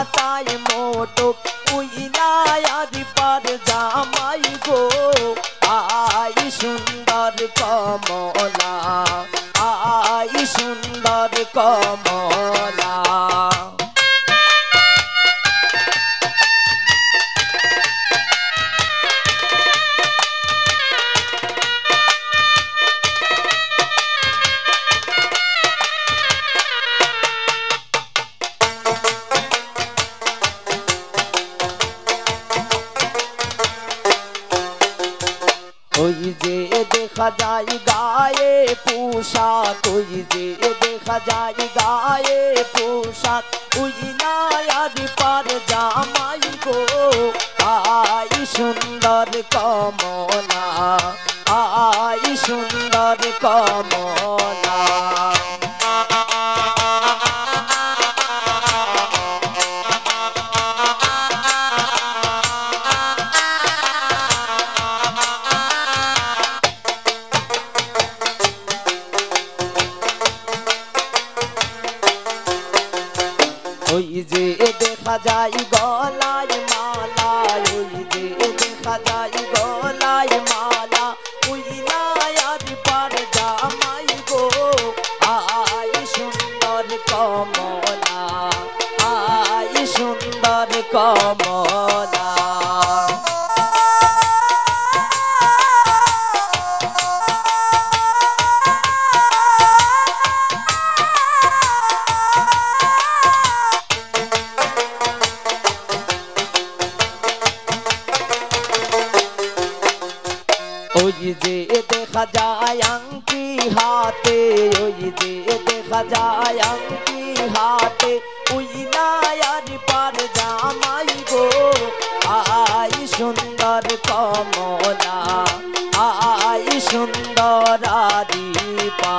মাথায় মোটক উইলায়ার পার জামাই গো আই সুন্দর কমলা আই সুন্দর কমলা ওই যে দেখা যায় গায়ে পোশাক ওই যে দেখা যায় গায়ে পোশাক উইলায়ার পার জামাই গো আই সুন্দর কমলা আই সুন্দর কমলা ওই যে দেখা যায় গলায় মালা ওই যে দেখা যায় গলায় মালা উইলায়ার পার জামাই গো আই সুন্দর কমলা আই সুন্দর কমলা ওই যে দেখা যায় আংটি হাতে ওই যে দেখা যায় আংটি হাতে উইলায়ার পার জামাই গো আই সুন্দর কমলা আই সুন্দর আদিপা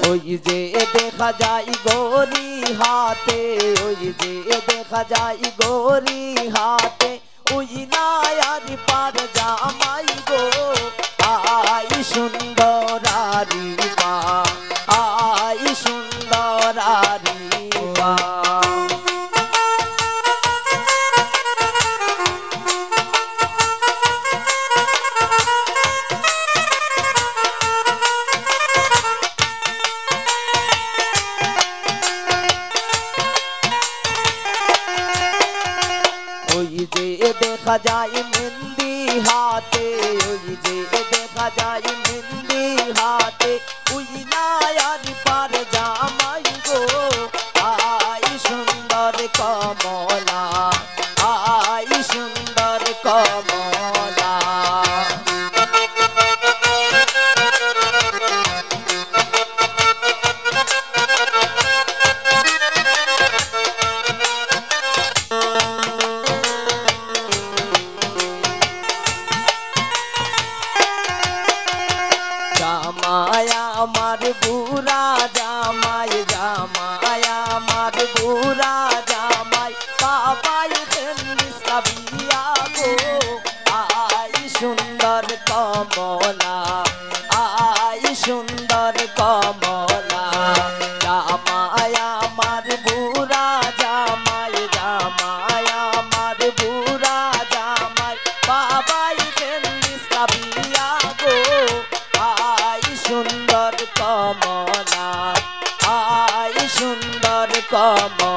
ওই যে দেখা যায় গরি হাতে ওই যে দেখা যায় গরি হাতে উইলায়ার পার জামাই গো আই সুন্দর আদিপা আই সুন্দর আদিপা ওই যে দেখা যায় মেহেন্দি হাতে ওই যে দেখা যায় মেহেন্দি হাতে উইলায়ার পার জামাই গো আই সুন্দর কমলা আই সুন্দর কমলা জামাই আমার বুড়া জামাই জামাই আমার বুড়া জামাই বাবাই বিয়া গো আই সুন্দর কমলা আই সুন্দর কমলা জামাই আমার বুড়া জামাই জামাই আমার বুড়া জামাই বাবাই বিয়া গো আই সুন্দর কমলা আই সুন্দর কমলা